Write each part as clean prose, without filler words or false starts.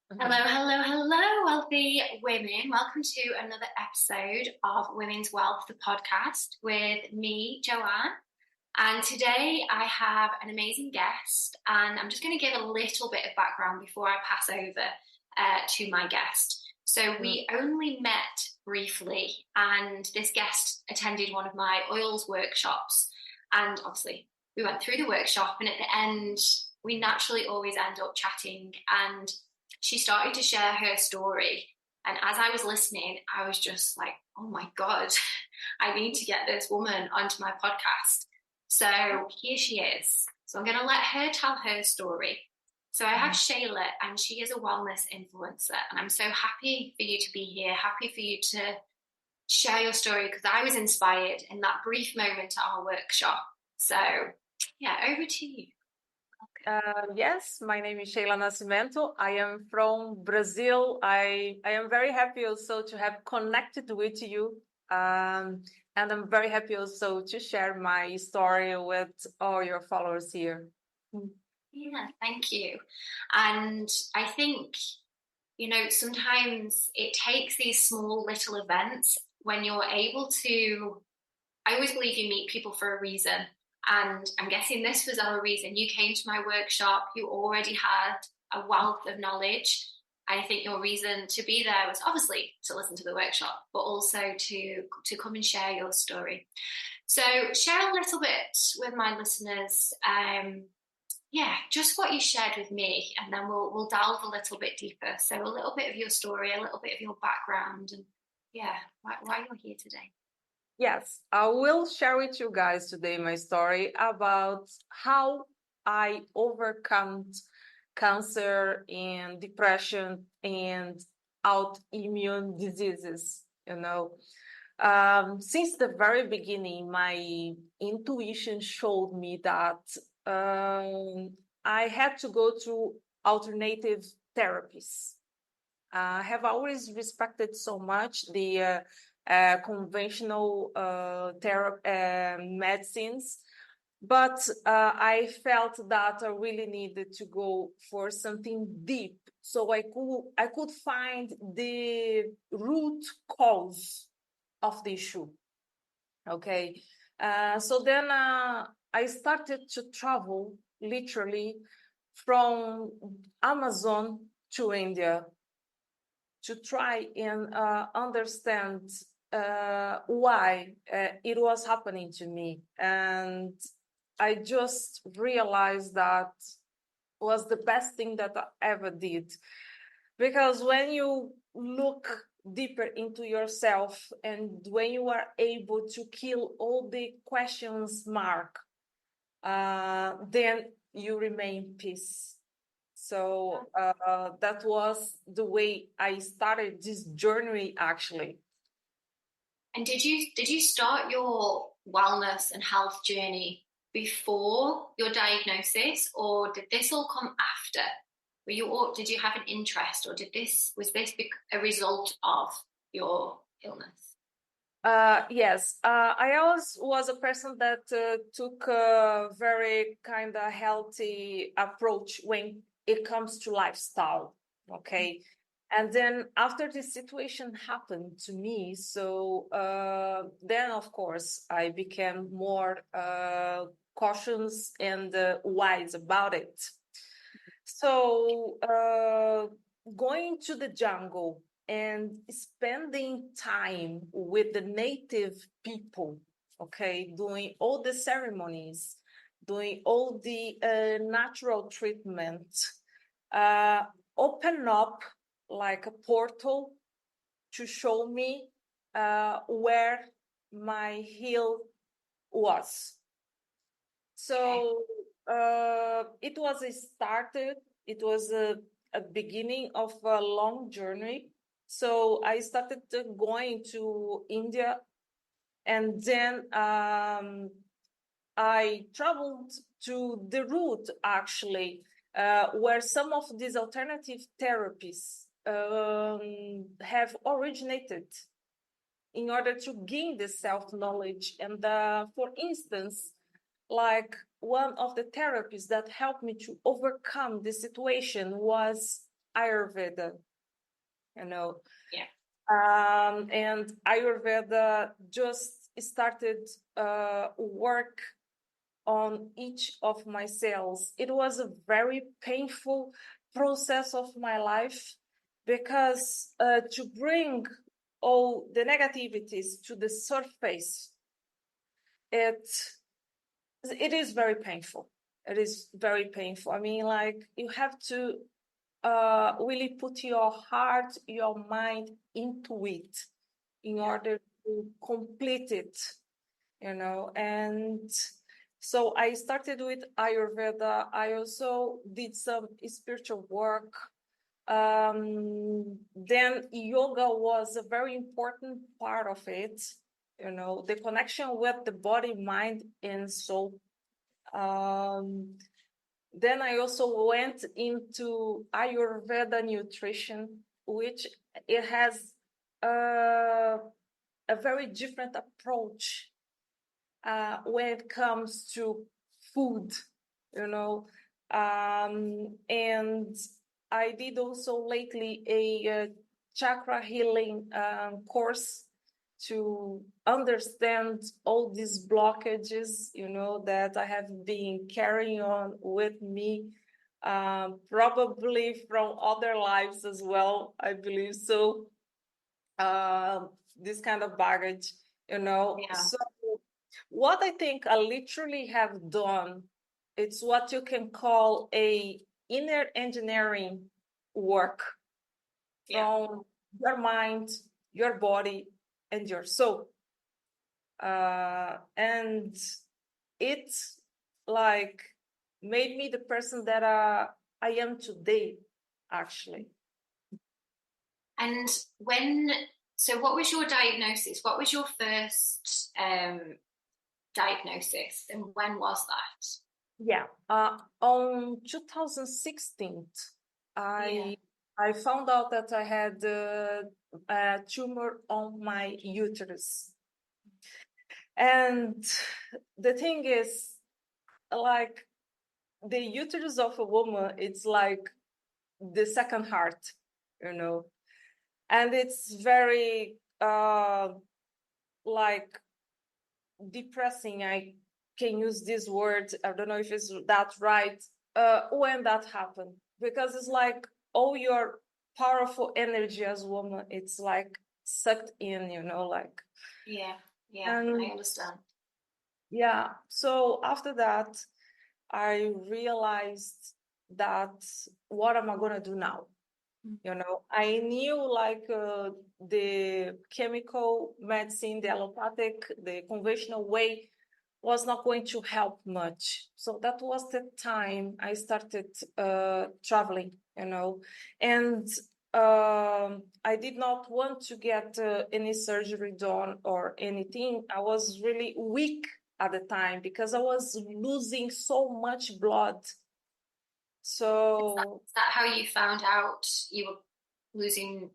Hello, hello, hello, wealthy women. Welcome to another episode of Women's Wealth, the podcast with me, Joanne. And today I have an amazing guest, and I'm just going to give a little bit of background before I pass over to my guest. So we only met briefly, and this guest attended one of my oils workshops. And obviously, we went through the workshop, and at the end, we naturally always end up chatting. And she started to share her story. And as I was listening, I was just like, oh my God, I need to get this woman onto my podcast. So here she is. So I'm going to let her tell her story. So I have Sheyla, and she is a wellness influencer. And I'm so happy for you to be here, happy for you to share your story, because I was inspired in that brief moment at our workshop. So yeah, over to you. Yes, my name is Sheyla Nascimento. I am from Brazil. I am very happy also to have connected with you. And I'm very happy also to share my story with all your followers here. Yeah, thank you. And I think, sometimes it takes these small little events when you're able to. I always believe you meet people for a reason. And I'm guessing this was our reason. You came to my workshop, you already had a wealth of knowledge. I think your reason to be there was obviously to listen to the workshop, but also to come and share your story. So share a little bit with my listeners. Just what you shared with me, and then we'll delve a little bit deeper. So a little bit of your story, a little bit of your background, and why you're here today. Yes, I will share with you guys today my story about how I overcome cancer and depression and autoimmune diseases. Since the very beginning, my intuition showed me that I had to go through alternative therapies. I have always respected so much the conventional medicines, but I felt that I really needed to go for something deep, so I could find the root cause of the issue. Okay, so then I started to travel literally from Amazon to India to try and understand why it was happening to me. And I just realized that was the best thing that I ever did. Because when you look deeper into yourself and when you are able to kill all the questions mark, then you remain peace. So that was the way I started this journey, actually. And did you start your wellness and health journey before your diagnosis, or did this all come after? Did you have an interest, or was this a result of your illness? Yes, I always was a person that took a very kind of healthy approach when it comes to lifestyle. Okay. And then after this situation happened to me, so then of course I became more cautious and wise about it. So going to the jungle and spending time with the native people, okay, doing all the ceremonies, doing all the natural treatment, open up like a portal to show me where my heal was. So it was it was a beginning of a long journey. So I started going to India, and then I traveled to the route, actually, where some of these alternative therapies have originated in order to gain the self-knowledge. And for instance, like one of the therapies that helped me to overcome the situation was Ayurveda, you know. Yeah. And Ayurveda just started work on each of my cells. It was a very painful process of my life because to bring all the negativities to the surface, it is very painful. It is very painful. I mean, like, you have to really put your heart, your mind into it in order to complete it, you know. And so I started with Ayurveda. I also did some spiritual work. Then yoga was a very important part of it, you know, the connection with the body, mind, and soul. Then I also went into Ayurveda nutrition, which it has a very different approach when it comes to food, you know. And I did also lately a chakra healing course to understand all these blockages, you know, that I have been carrying on with me, probably from other lives as well, I believe. So this kind of baggage, you know. Yeah. So what I think I literally have done, it's what you can call a inner engineering work from your mind, your body, and your soul. And it like made me the person that I am today, actually. And what was your diagnosis? What was your first diagnosis, and when was that? Yeah, on 2016, I found out that I had a tumor on my uterus. And the thing is, like, the uterus of a woman, it's like the second heart, you know. And it's very like depressing. I can use this word, I don't know if it's that right, when that happened, because it's like all your powerful energy as a woman, it's like sucked in, you know, like. I understand. Yeah, so after that I realized that what am I gonna do now? You know, I knew like the chemical medicine, the allopathic, the conventional way was not going to help much. So that was the time I started traveling, you know, and I did not want to get any surgery done or anything. I was really weak at the time because I was losing so much blood. So is that how you found out you were losing,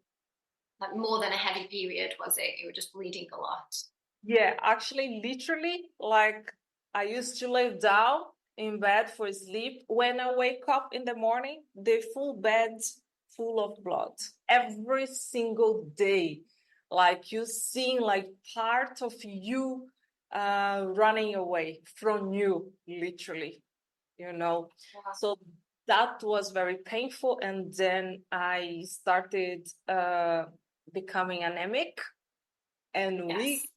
like, more than a heavy period? Was it you were just bleeding a lot? yeah, actually, literally, like, I used to lay down in bed for sleep. When I wake up in the morning, the full bed's full of blood every single day. Like, you seeing like part of you running away from you, literally, you know. Wow. So that was very painful. And then I started becoming anemic and weak.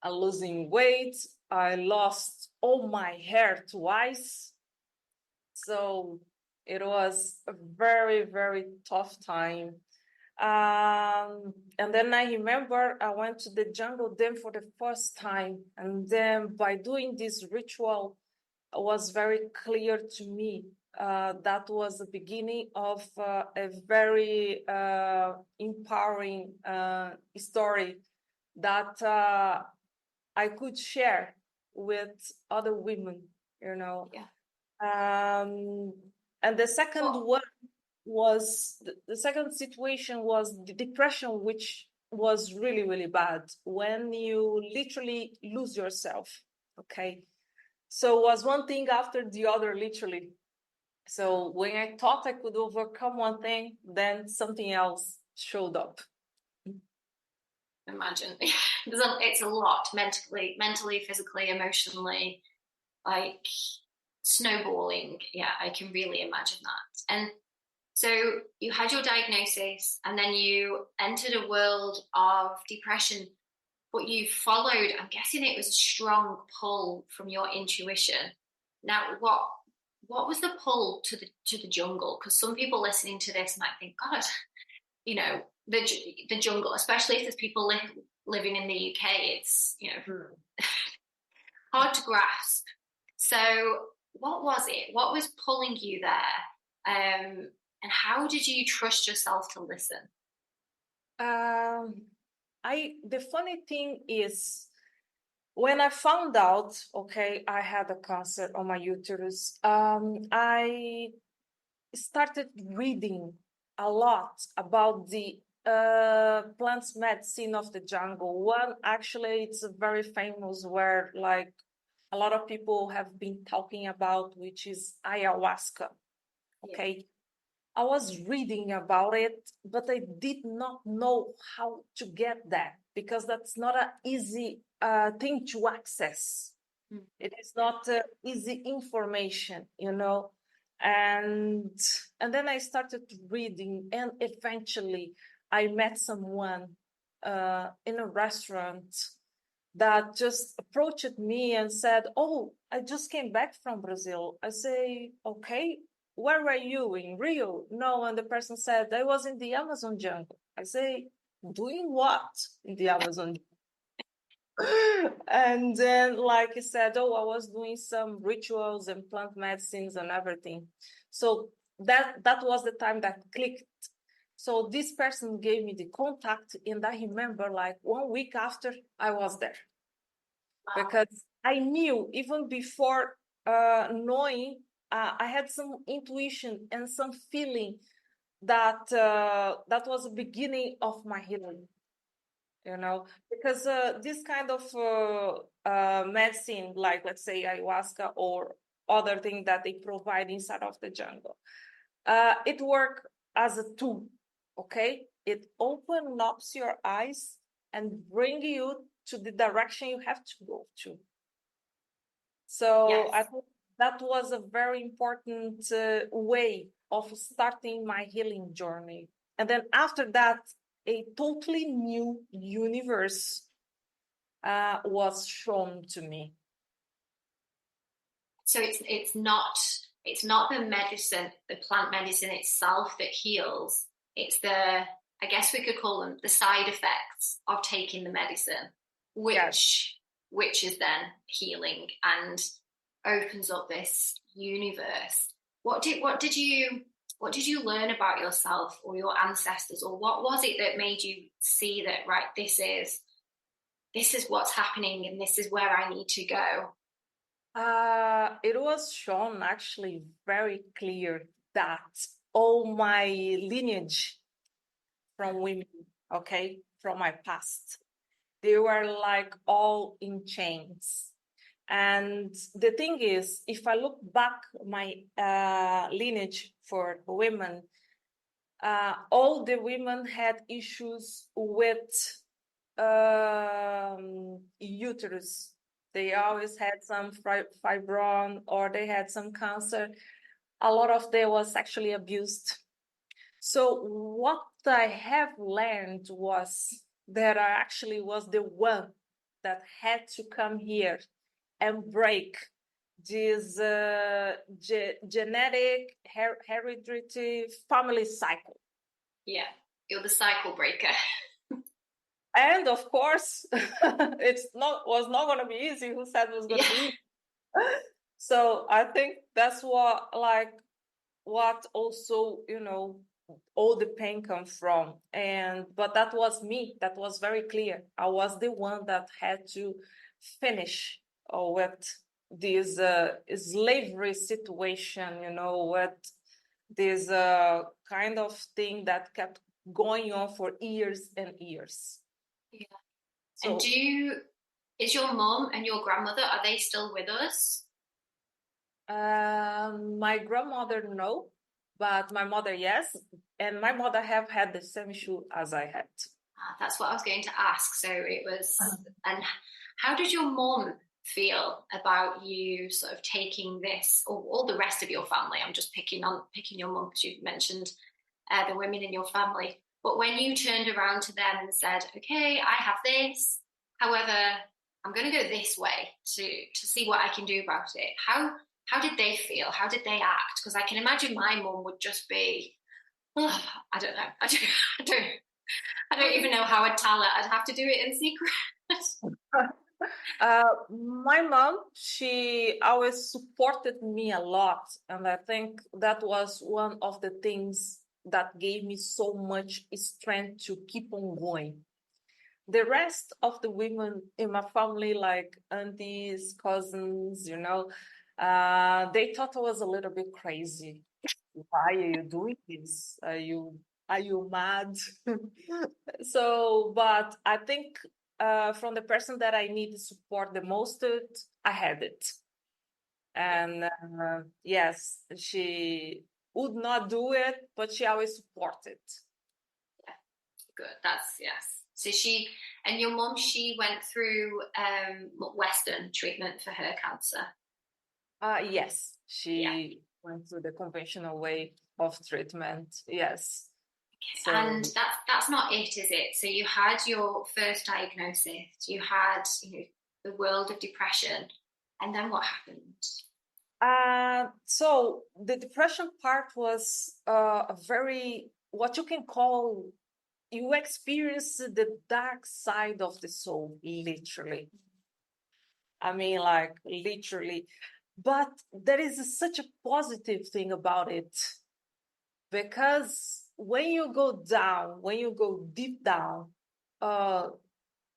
Losing weight. I lost all my hair twice. So it was a very, very tough time. And then I remember I went to the jungle then for the first time. And then by doing this ritual, it was very clear to me that was the beginning of a very empowering story that I could share with other women, you know. And the second one was, the second situation was the depression, which was really, really bad when you literally lose yourself, okay? So it was one thing after the other, literally. So when I thought I could overcome one thing, then something else showed up. Imagine. It's a lot mentally, physically, emotionally, like snowballing. Yeah, I can really imagine that. And so you had your diagnosis and then you entered a world of depression, but you followed, I'm guessing it was a strong pull from your intuition. Now, what was the pull to the jungle? Because some people listening to this might think, God, you know, the jungle, especially if there's people living in the UK, it's, you know, hard to grasp. So what was it? What was pulling you there? And how did you trust yourself to listen? The funny thing is, when I found out, okay, I had a cancer on my uterus, I started reading a lot about the plants medicine of the jungle. One, actually, it's very famous where like a lot of people have been talking about, which is ayahuasca. Okay. Yeah. I was reading about it, but I did not know how to get that because that's not an easy thing to access. It is not easy information, you know. And then I started reading, and eventually I met someone in a restaurant that just approached me and said, "Oh, I just came back from Brazil." I say, "Okay, where were you, in Rio?" No, and the person said, "I was in the Amazon jungle." I say, "Doing what in the Amazon?" And then, like he said, "Oh, I was doing some rituals and plant medicines and everything." So that was the time that clicked. So this person gave me the contact, and I remember like 1 week after I was there. Wow. Because I knew even before knowing, I had some intuition and some feeling that that was the beginning of my healing. You know, because this kind of medicine, like let's say ayahuasca or other thing that they provide inside of the jungle, it works as a tool. Okay, it opens up your eyes and bring you to the direction you have to go to. So yes. I think that was a very important way of starting my healing journey. And then after that, a totally new universe was shown to me. So it's not the medicine, the plant medicine itself that heals. It's I guess we could call them the side effects of taking the medicine, which is then healing and opens up this universe. What did you learn about yourself or your ancestors, or what was it that made you see that, right, this is what's happening and this is where I need to go? It was shown actually very clear that all my lineage from women, okay, from my past, they were like all in chains. And the thing is, if I look back my lineage for women, all the women had issues with uterus. They always had some fibron or they had some cancer. A lot of them was sexually abused. So what I have learned was that I actually was the one that had to come here and break this genetic hereditary family cycle. Yeah, you're the cycle breaker. And of course, was not going to be easy. Who said it was going to be easy? So I think that's what also, you know, all the pain comes from. But that was me. That was very clear. I was the one that had to finish with this slavery situation, you know, with this kind of thing that kept going on for years and years. Yeah. So, and is your mom and your grandmother, are they still with us? My grandmother, no, but my mother, yes. And my mother have had the same issue as I had. That's what I was going to ask. So it was, and how did your mom feel about you sort of taking this, or all the rest of your family? I'm just picking your mom because you mentioned the women in your family. But when you turned around to them and said, "Okay, I have this. However, I'm going to go this way to see what I can do about it." How did they feel? How did they act? Because I can imagine my mum would just be, oh, I don't know. I don't even know how I'd tell her. I'd have to do it in secret. My mom, she always supported me a lot. And I think that was one of the things that gave me so much strength to keep on going. The rest of the women in my family, like aunties, cousins, they thought I was a little bit crazy. Why are you doing this? Are you mad? So, but I think from the person that I need support the most, I had it. And yes, she would not do it, but she always supported. Yeah, good. That's yes. So and your mum, she went through Western treatment for her cancer. Yes, Yeah. she went through the conventional way of treatment. Yes. And So that's not it, is it? So you had your first diagnosis, you had the world of depression, and then what happened? so the depression part was a very, what you can call, you experience the dark side of the soul, literally. I mean, like literally. But there is such a positive thing about it, because when you go down, when you go deep down, uh,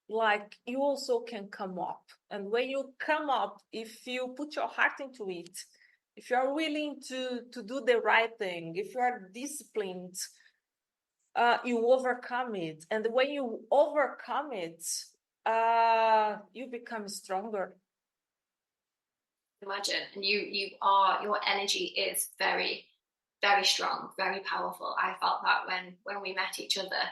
like you also can come up. And when you come up, if you put your heart into it, if you are willing to do the right thing, if you are disciplined, you overcome it. And when you overcome it, you become stronger. Imagine, and your energy is very, very strong, very powerful. I felt that when we met each other,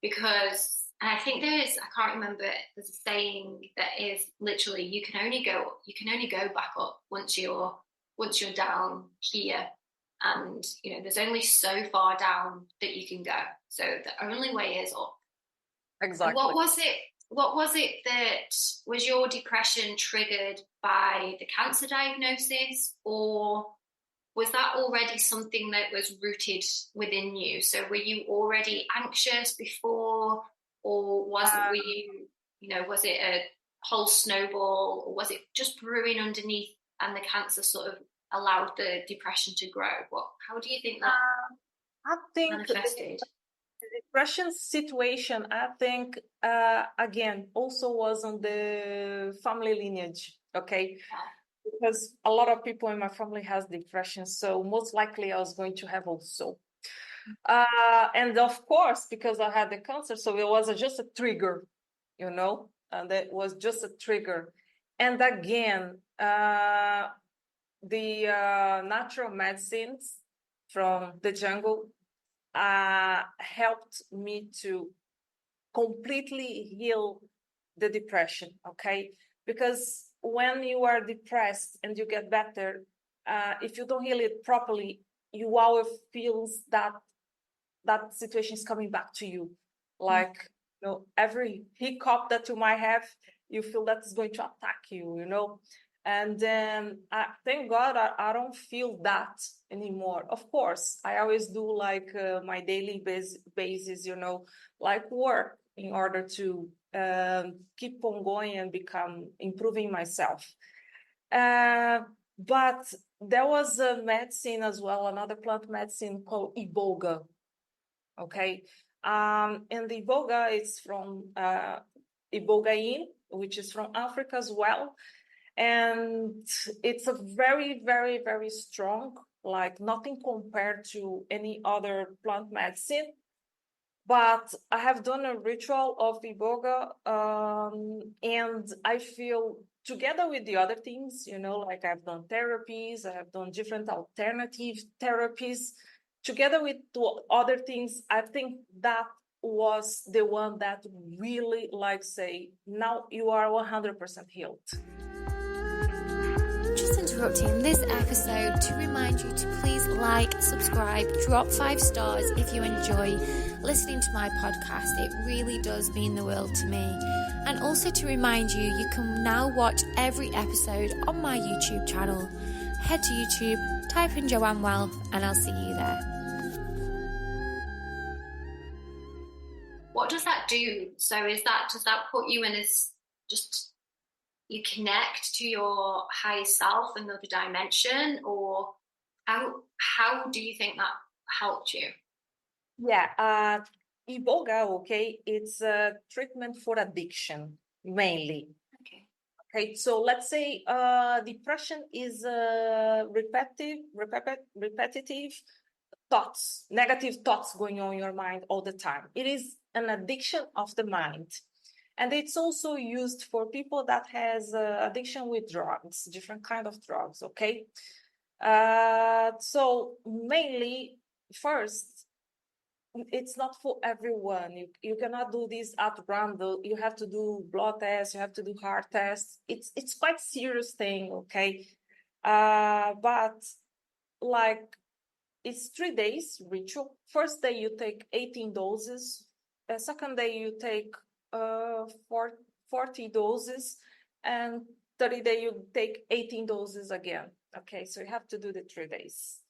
because and I think I can't remember, there's a saying that is literally you can only go back up once you're down here, and there's only so far down that you can go, so the only way is up. And Exactly. what was it that was your depression triggered by the cancer diagnosis, or was that already something that was rooted within you? So were you already anxious before, or was it a whole snowball, or was it just brewing underneath and the cancer sort of allowed the depression to grow? How do you think that I think manifested? the depression situation, I think, again, also was on the family lineage, okay? Because a lot of people in my family has depression, so most likely I was going to have also. And of course, because I had the cancer, so it was just a trigger, and that was just a trigger. And again, the natural medicines from the jungle helped me to completely heal the depression, okay? Because when you are depressed and you get better, if you don't heal it properly, you always feels that situation is coming back to you. Like, every hiccup that you might have, you feel that is going to attack you. And then, thank God, I don't feel that anymore. Of course, I always do like my daily basis, like work in order to keep on going and improving myself. But there was a medicine as well, another plant medicine called iboga. Okay. And the iboga is from ibogaine, which is from Africa as well. And it's a very, very, very strong, like nothing compared to any other plant medicine. But I have done a ritual of iboga, and I feel together with the other things, like I've done therapies, I have done different alternative therapies. Together with other things, I think that was the one that really, say, now you are 100% healed. Just interrupting this episode to remind you to please like, subscribe, drop 5 stars if you enjoy listening to my podcast. It really does mean the world to me. And also to remind you, you can now watch every episode on my YouTube channel. Head to YouTube, type in Joanne Wellth, and I'll see you there. What does that do? So does that put you in this, just you connect to your higher self, another dimension, or how do you think that helped you? Yeah, iboga, okay, it's a treatment for addiction mainly. Okay, so let's say depression is repetitive thoughts, negative thoughts going on in your mind all the time. It is an addiction of the mind. And it's also used for people that has addiction with drugs, different kind of drugs, okay? So mainly, first, it's not for everyone. You cannot do this at random. You have to do blood tests, you have to do heart tests. It's quite serious thing, okay? But it's 3 days ritual. First day you take 18 doses. Second day you take 40 doses, and 30 day you take 18 doses again. Okay, so you have to do the 3 days.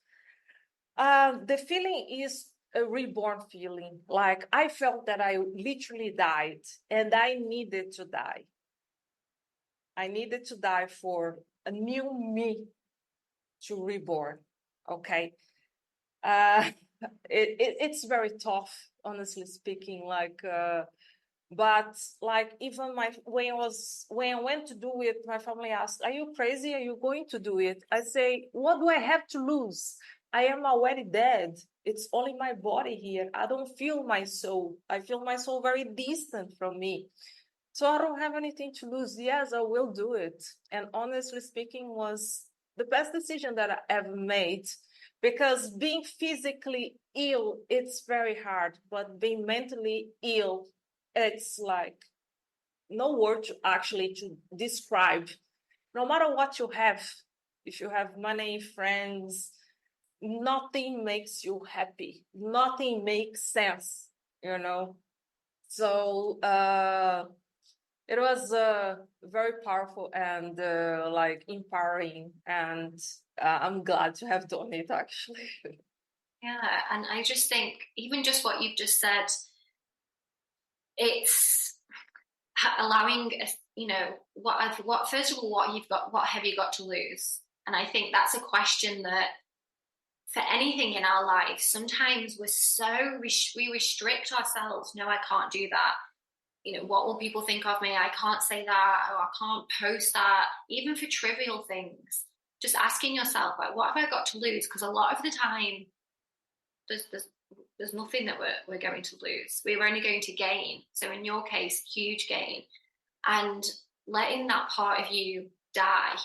The feeling is a reborn feeling. Like I felt that I literally died, and I needed to die. I needed to die for a new me to reborn. Okay. It's very tough, honestly speaking, but even when I went to do it, my family asked, "Are you crazy? Are you going to do it?" I say, "What do I have to lose? I am already dead. It's only my body here. I don't feel my soul. I feel my soul very distant from me. So I don't have anything to lose. Yes, I will do it." And honestly speaking, was the best decision that I ever made, because being physically ill, it's very hard, but being mentally ill, it's like no word to describe. No matter what you have, if you have money, friends, nothing makes you happy. Nothing makes sense, So it was very powerful and empowering, and I'm glad to have done it, actually. Yeah, and I just think even just what you've just said, it's allowing what first of all, what have you got to lose? And I think that's a question that for anything in our life, sometimes we restrict ourselves. No, I can't do that. What will people think of me? I can't say that, or I can't post that. Even for trivial things, just asking yourself, like, what have I got to lose? Because a lot of the time there's nothing that we're going to lose. We're only going to gain. So in your case, huge gain. And letting that part of you die.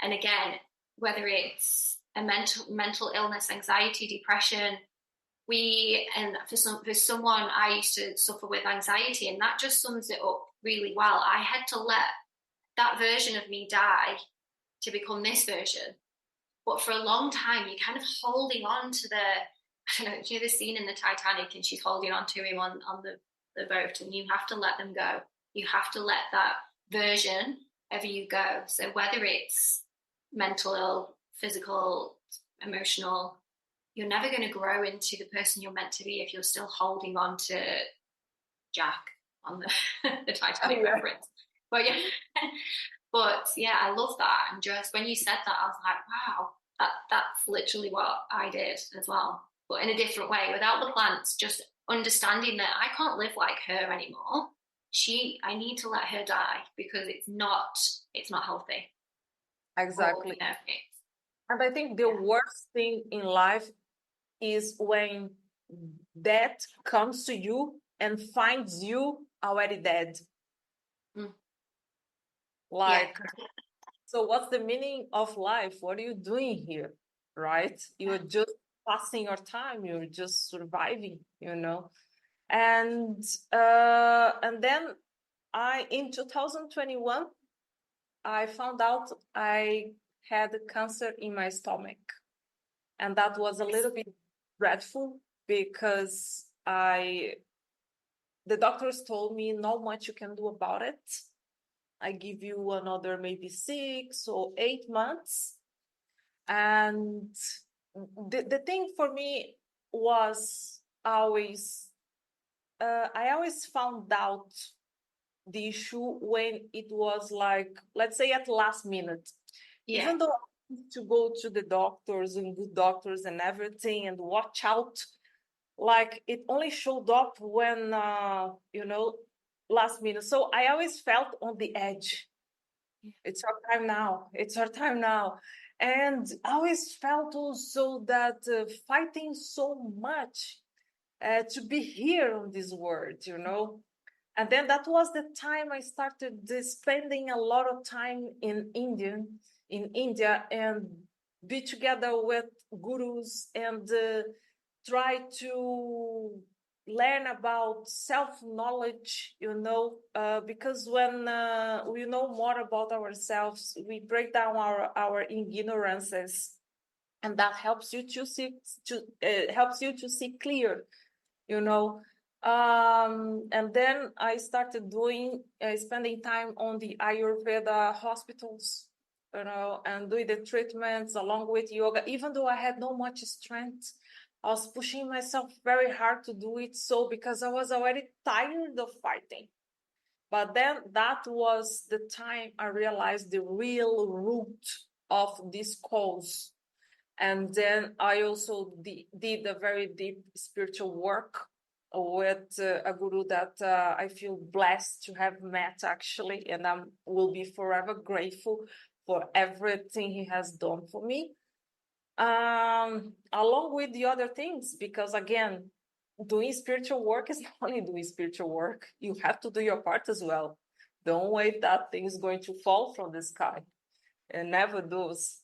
And again, whether it's a mental illness, anxiety, depression, for someone, I used to suffer with anxiety, and that just sums it up really well. I had to let that version of me die to become this version. But for a long time, you're kind of holding on to the scene in the Titanic, and she's holding on to him on the boat, and you have to let them go. You have to let that version of you go. So whether it's mental, physical, emotional, you're never going to grow into the person you're meant to be if you're still holding on to Jack on the Titanic reference. But yeah, I love that. And just when you said that, I was like, wow, that's literally what I did as well, but in a different way, without the plants, just understanding that I can't live like her anymore. I need to let her die, because it's not healthy. Exactly. And I think the worst thing in life is when death comes to you and finds you already dead. Like, so what's the meaning of life? What are you doing here? Right? You're just passing your time. You're just surviving, And then in 2021, I found out I had cancer in my stomach. And that was a little bit dreadful because the doctors told me not much you can do about it. I give you another maybe 6 or 8 months. And the thing for me was always, I always found out the issue when it was like, let's say at last minute. Even though I used to go to the doctors and good doctors and everything and watch out, like it only showed up when, last minute. So I always felt on the edge. It's our time now. It's our time now. And I always felt also that fighting so much to be here on this world, And then that was the time I started spending a lot of time in India and be together with gurus and try to learn about self-knowledge, because when we know more about ourselves, we break down our ignorances, and that helps you to see clear, and then I started spending time on the Ayurveda hospitals, and doing the treatments along with yoga, even though I had no much strength. I was pushing myself very hard to do it, so because I was already tired of fighting. But then that was the time I realized the real root of this cause. And then I also did a very deep spiritual work with a guru that I feel blessed to have met, actually, and I will be forever grateful for everything he has done for me. Along with the other things, because again, doing spiritual work is not only doing spiritual work, you have to do your part as well. Don't wait that thing is going to fall from the sky. It never does.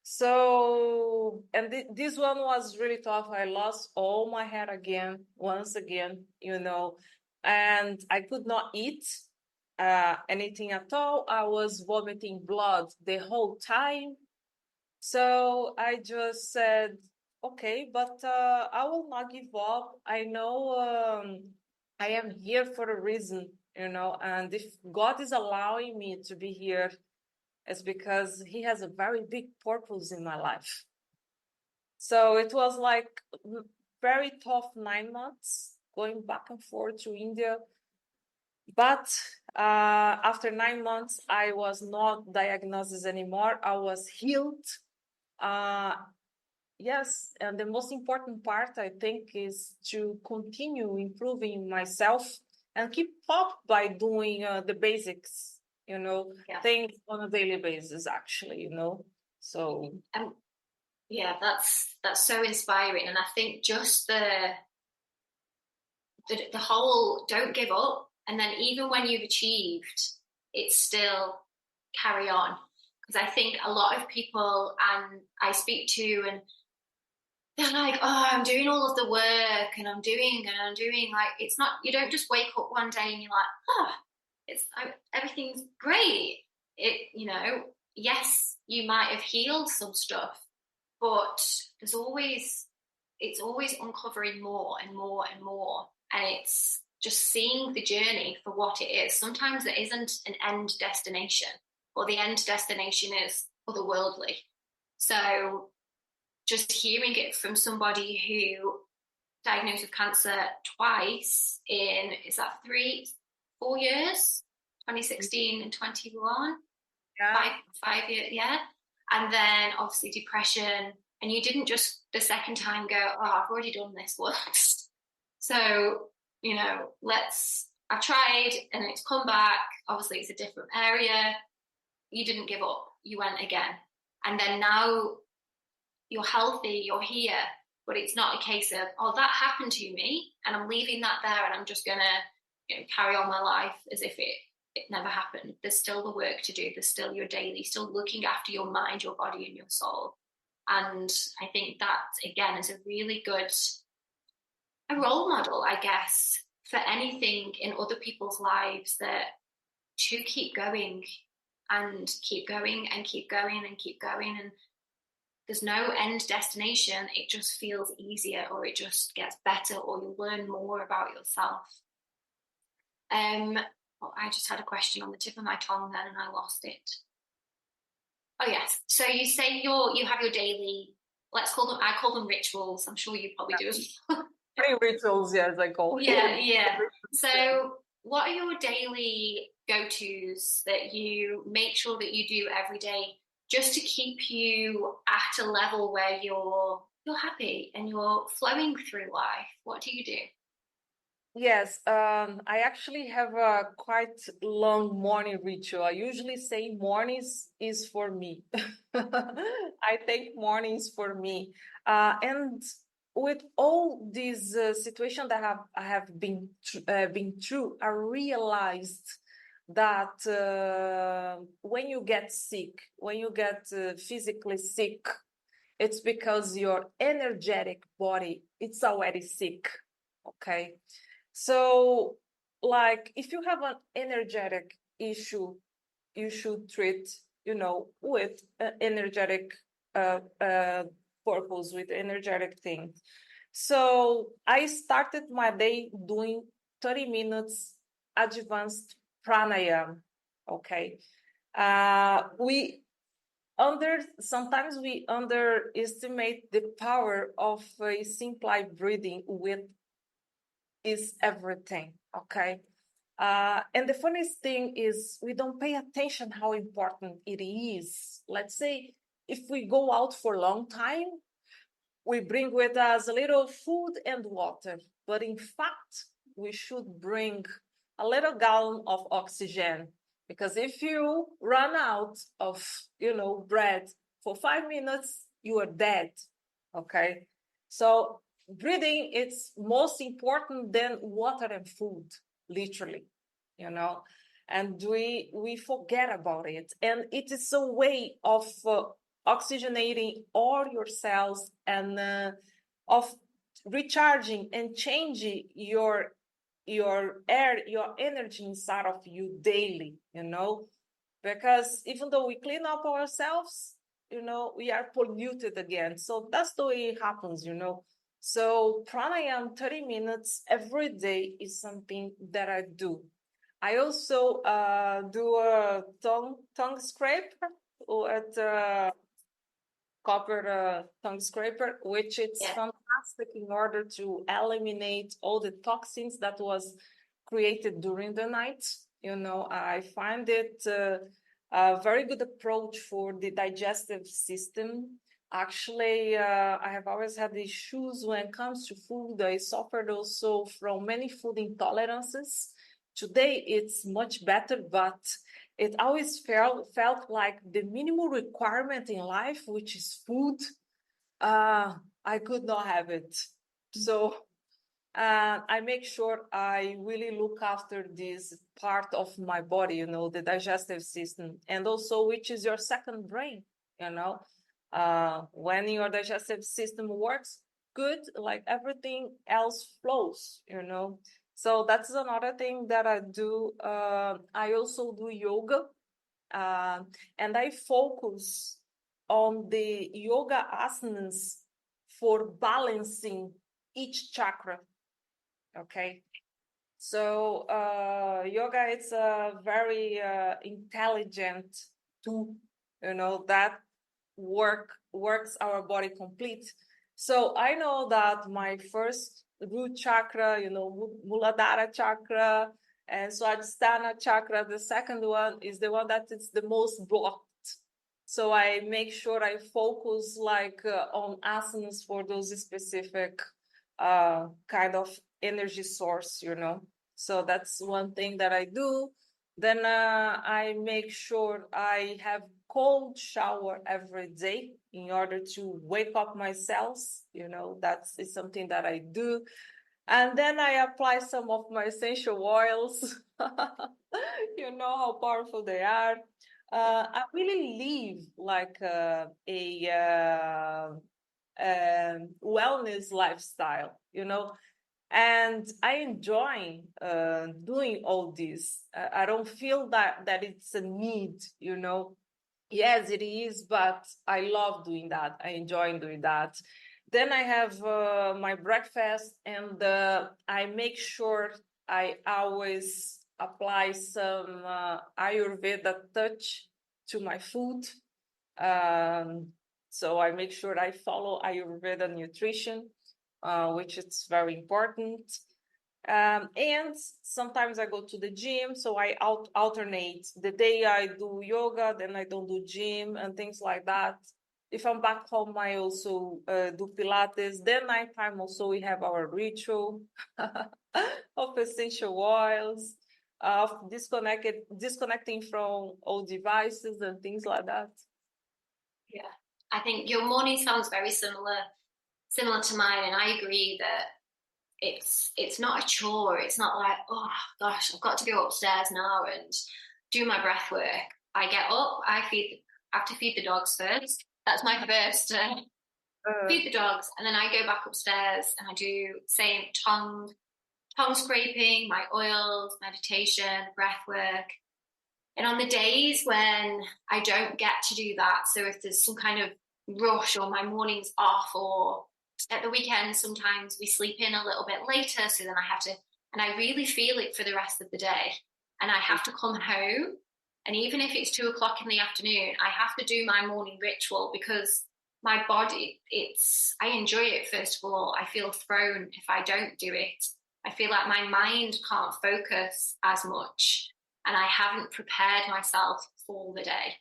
So, and this one was really tough. I lost all my hair once again, and I could not eat anything at all. I was vomiting blood the whole time. So I just said, okay, but I will not give up. I know I am here for a reason, and if God is allowing me to be here, it's because he has a very big purpose in my life. So it was like very tough 9 months going back and forth to India. But after 9 months, I was not diagnosed anymore. I was healed. Yes, and the most important part, I think, is to continue improving myself and keep up by doing the basics, things on a daily basis, actually, So yeah, that's so inspiring, and I think just the whole don't give up, and then even when you've achieved, it's still carry on. Because I think a lot of people, and I speak to, and they're like, oh, I'm doing all of the work and I'm doing like, it's not, you don't just wake up one day and you're like, oh, everything's great. Yes, you might have healed some stuff, but it's always uncovering more and more and more. And it's just seeing the journey for what it is. Sometimes there isn't an end destination, or the end destination is otherworldly. So just hearing it from somebody who diagnosed with cancer twice in, is that 4 years? 2016 and 21? Yeah. 5 years, yeah. And then obviously depression. And you didn't just the second time go, oh, I've already done this once. So, I've tried and it's come back. Obviously it's a different area. You didn't give up. You went again. And then now you're healthy, you're here. But it's not a case of, oh, that happened to me and I'm leaving that there and I'm just going to carry on my life as if it never happened. There's still the work to do. There's still your daily, still looking after your mind, your body, and your soul. And I think that, again, is a really good a role model, I guess, for anything in other people's lives, that to keep going and keep going and keep going and keep going. And there's no end destination. It just feels easier, or it just gets better, or you learn more about yourself. Well, I just had a question on the tip of my tongue then and I lost it. Oh yes. So you say you have your daily, I call them rituals. I'm sure you probably do as well. Rituals, yes, I call. Yeah. So what are your daily go-tos that you make sure that you do every day, just to keep you at a level where you're happy and you're flowing through life? What do you do? Yes, I actually have a quite long morning ritual. I usually say mornings is for me. I think mornings for me. And with all these situations that I have been through, I realized that when you get sick, when you get physically sick, it's because your energetic body, it's already sick. Okay. So, like, if you have an energetic issue, you should treat, with energetic purpose, with energetic things. So I started my day doing 30 minutes advanced pranayama. Okay. Sometimes we underestimate the power of a simple breathing with is everything, okay? And the funniest thing is we don't pay attention how important it is. Let's say if we go out for a long time, we bring with us a little food and water, but in fact, we should bring a little gallon of oxygen, because if you run out of, bread for 5 minutes, you are dead, okay? So breathing is most important than water and food, literally, and we forget about it. And it is a way of oxygenating all your cells and of recharging and changing your air, your energy inside of you daily, because even though we clean up ourselves, we are polluted again. So that's the way it happens, So pranayama 30 minutes every day is something that I do. I also do a tongue scrape at copper tongue scraper, which is fantastic in order to eliminate all the toxins that was created during the night. I find it a very good approach for the digestive system. Actually, I have always had issues when it comes to food. I suffered also from many food intolerances. Today, it's much better, but it always felt like the minimum requirement in life, which is food, I could not have it. So I make sure I really look after this part of my body, the digestive system, and also which is your second brain, when your digestive system works good, like everything else flows, So that's another thing that I do. I also do yoga, and I focus on the yoga asanas for balancing each chakra. Okay. So yoga is a very intelligent tool, that works our body complete. So I know that my first root chakra, Muladhara chakra and Swadhisthana chakra, the second one is the one that is the most blocked. So I make sure I focus on asanas for those specific kind of energy source, So that's one thing that I do. Then I make sure I have cold shower every day in order to wake up my cells. That's something that I do. And then I apply some of my essential oils. You know how powerful they are. I really live like a wellness lifestyle, and I enjoy doing all this. I don't feel that it's a need. Yes, it is, but I love doing that. I enjoy doing that. Then I have my breakfast, and I make sure I always apply some Ayurveda touch to my food. So I make sure I follow Ayurveda nutrition, which is very important. And sometimes I go to the gym, so I alternate. The day I do yoga, then I don't do gym and things like that. If I'm back home, I also do Pilates. Then nighttime also we have our ritual of essential oils, of disconnecting from old devices and things like that. Yeah, I think your morning sounds very similar to mine, and I agree that it's not a chore. It's not like, oh gosh, I've got to go upstairs now and do my breath work. I get up, I have to feed the dogs first. That's my first feed the dogs, and then I go back upstairs and I do same tongue scraping, my oils, meditation, breath work. And on the days when I don't get to do that, so if there's some kind of rush or my morning's off, or at the weekend, sometimes we sleep in a little bit later, so then I have to, and I really feel it for the rest of the day. And I have to come home, and even if it's 2:00 in the afternoon, I have to do my morning ritual, because my body, I enjoy it. First of all, I feel thrown if I don't do it. I feel like my mind can't focus as much, and I haven't prepared myself for the day.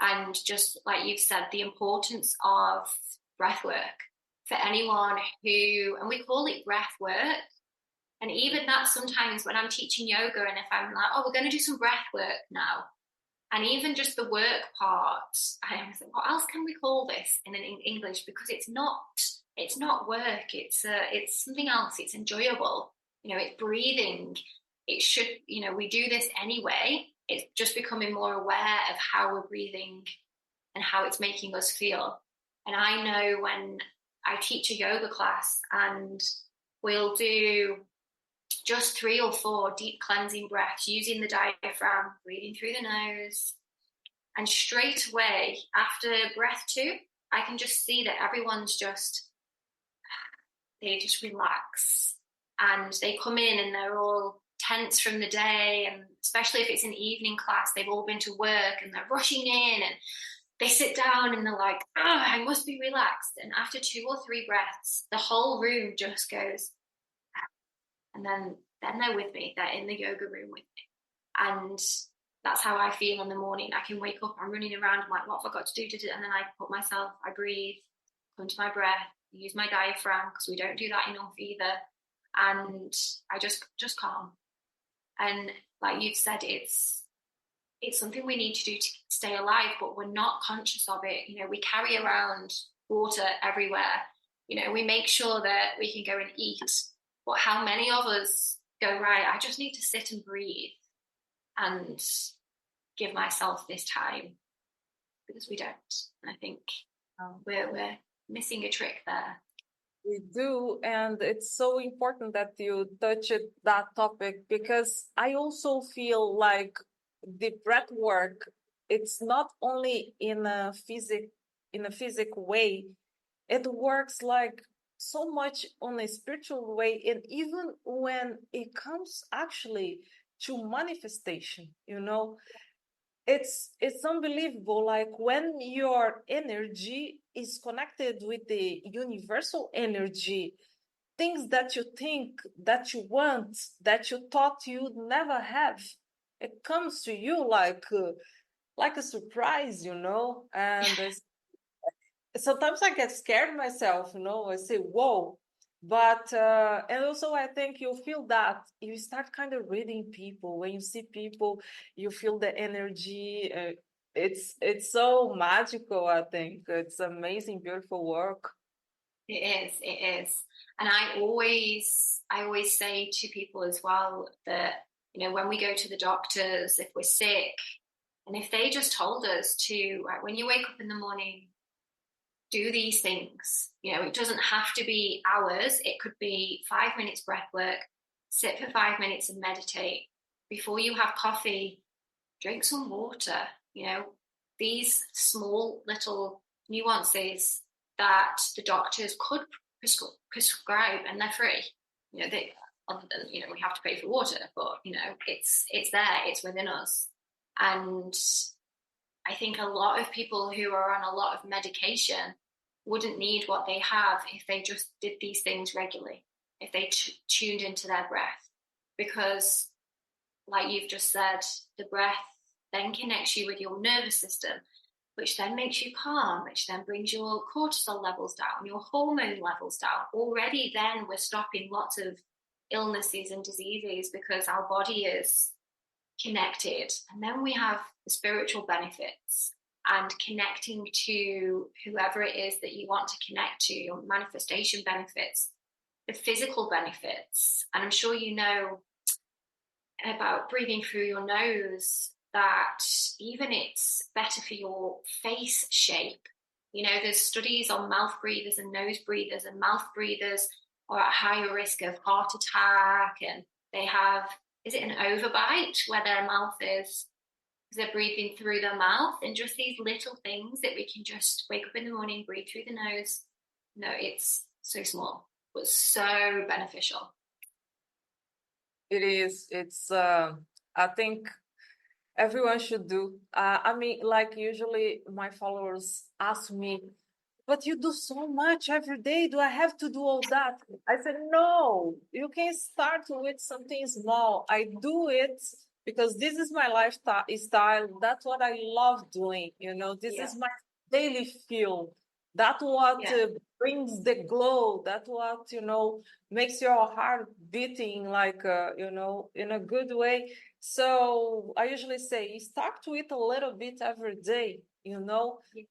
And just like you've said, the importance of breath work for anyone who, and we call it breath work. And even that, sometimes when I'm teaching yoga, and if I'm like, oh, we're going to do some breath work now, and even just the work part, I always think, what else can we call this in English? Because it's not work. It's something else. It's enjoyable. It's breathing. It should, we do this anyway. It's just becoming more aware of how we're breathing and how it's making us feel. And I know when I teach a yoga class and we'll do just 3 or 4 deep cleansing breaths using the diaphragm, breathing through the nose. And straight away after breath 2, I can just see that everyone's they just relax, and they come in and they're all tense from the day. And especially if it's an evening class, they've all been to work and they're rushing in, and they sit down and they're like, oh, I must be relaxed. And after 2 or 3 breaths, the whole room just goes, and then they're with me. They're in the yoga room with me. And that's how I feel in the morning. I can wake up, I'm running around, I'm like, what have I got to do? And then I put myself, I breathe, come to my breath, use my diaphragm, because we don't do that enough either. And I just calm. And like you've said, it's something we need to do to stay alive, but we're not conscious of it. We carry around water everywhere. We make sure that we can go and eat. But how many of us go, right, I just need to sit and breathe and give myself this time? Because we don't. And I think we're missing a trick there. We do, and it's so important that you touched that topic, because I also feel like the breath work, it's not only in a physic way, it works like so much on a spiritual way, and even when it comes actually to manifestation, it's unbelievable. Like when your energy is connected with the universal energy, things that you think, that you want, that you thought you'd never have, it comes to you like a surprise, and sometimes I get scared myself, I say, whoa, But and also I think you feel that you start kind of reading people. When you see people, you feel the energy. It's so magical. I think it's amazing, beautiful work. It is. And I always say to people as well that, when we go to the doctors, if we're sick, and if they just told us to, right, when you wake up in the morning, do these things. It doesn't have to be hours. It could be 5 minutes breath work, sit for 5 minutes and meditate. Before you have coffee, drink some water. These small little nuances that the doctors could prescribe, and they're free. Other than we have to pay for water, but it's there, it's within us. And I think a lot of people who are on a lot of medication wouldn't need what they have if they just did these things regularly, if they tuned into their breath. Because, like you've just said, the breath then connects you with your nervous system, which then makes you calm, which then brings your cortisol levels down, your hormone levels down. Already then we're stopping lots of illnesses and diseases because our body is connected. And then we have the spiritual benefits and connecting to whoever it is that you want to connect to, your manifestation benefits, the physical benefits. And I'm sure you know about breathing through your nose, that even it's better for your face shape. There's studies on mouth breathers and nose breathers, and mouth breathers are at higher risk of heart attack, and they have, is it an overbite where their mouth is, because they're breathing through their mouth. And just these little things that we can just wake up in the morning, breathe through the nose. It's so small, but so beneficial. It is. It's. I think everyone should do. I mean, like usually my followers ask me, but you do so much every day. Do I have to do all that? I said, no, you can start with something small. I do it because this is my lifestyle. That's what I love doing. This is my daily feel. That's what brings the glow. That's what, makes your heart beating like, in a good way. So I usually say, start with a little bit every day,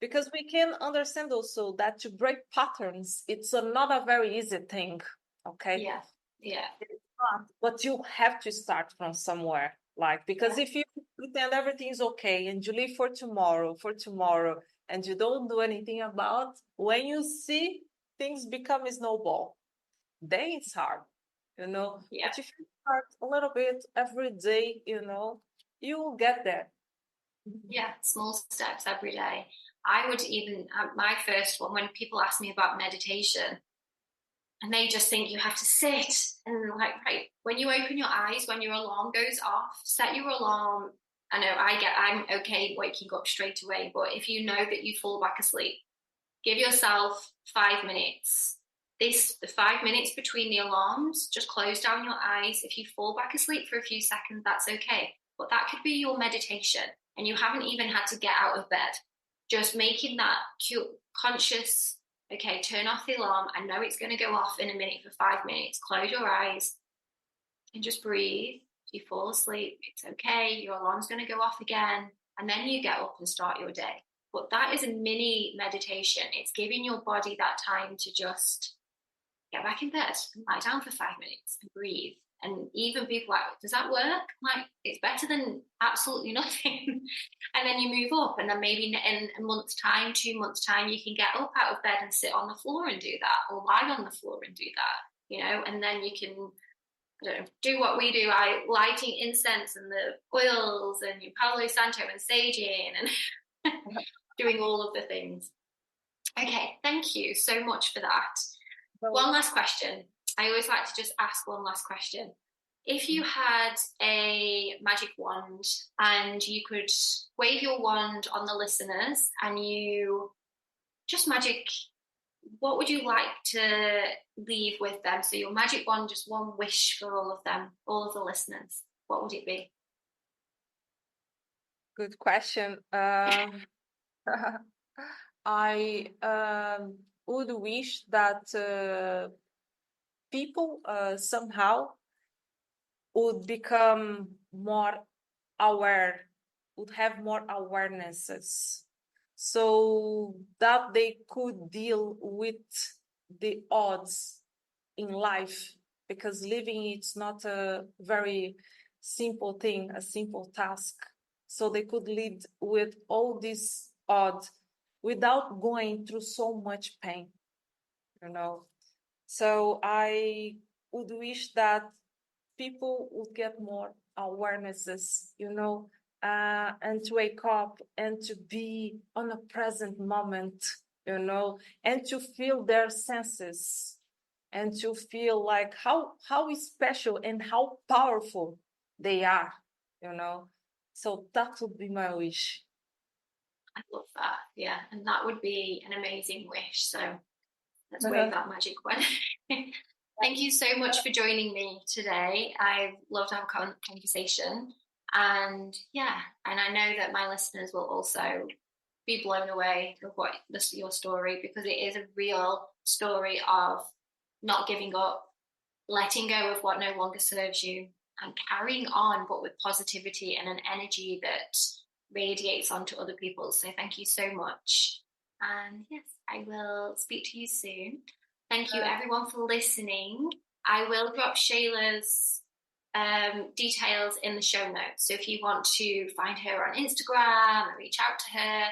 because we can understand also that to break patterns, it's not a very easy thing. Okay. Yeah. But you have to start from somewhere. Because if you pretend everything's okay and you live for tomorrow, and you don't do anything about, when you see things become a snowball, then it's hard, But if you start a little bit every day, you will get there. Yeah, small steps every day. I would even, my first one, when people ask me about meditation, and they just think you have to sit and right, when you open your eyes, when your alarm goes off, set your alarm. I know I'm okay waking up straight away, but if you know that you fall back asleep, give yourself 5 minutes. The 5 minutes between the alarms, just close down your eyes. If you fall back asleep for a few seconds, that's okay. But that could be your meditation, and you haven't even had to get out of bed. Just making that conscious, okay, turn off the alarm. I know it's going to go off in a minute for 5 minutes. Close your eyes and just breathe. If you fall asleep, it's okay. Your alarm's going to go off again. And then you get up and start your day. But that is a mini meditation. It's giving your body that time to just get back in bed and lie down for 5 minutes and breathe. And even people like, does that work? It's better than absolutely nothing. And then you move up, and then maybe in a month's time, 2 months' time, you can get up out of bed and sit on the floor and do that, or lie on the floor and do that, and then you can, do what we do, lighting incense and the oils and your Palo Santo and saging and doing all of the things. Okay, thank you so much for that. One last question. I always like to just ask one last question. If you had a magic wand and you could wave your wand on the listeners and you just magic, what would you like to leave with them? So your magic wand, just one wish for all of them, all of the listeners. What would it be? Good question. I would wish that people somehow would become more aware, would have more awarenesses, so that they could deal with the odds in life, because living it's not a very simple thing, a simple task. So they could live with all these odds without going through so much pain, you know. So I would wish that people would get more awarenesses, you know, and to wake up and to be on a present moment, you know, and to feel their senses, and to feel like how special and how powerful they are, you know. So that would be my wish. I love that. Yeah, and that would be an amazing wish. So let's wave that magic one. Thank you so much for joining me today. I've loved our conversation. And yeah, and I know that my listeners will also be blown away with your story, because it is a real story of not giving up, letting go of what no longer serves you, and carrying on, but with positivity and an energy that radiates onto other people. So thank you so much. And yes, I will speak to you soon. Thank you everyone for listening. I will drop Sheyla's details in the show notes. So if you want to find her on Instagram and reach out to her,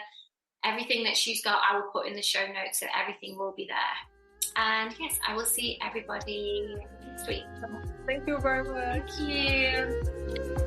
everything that she's got, I will put in the show notes, so everything will be there. And yes, I will see everybody next week. Thank you very much. Thank you.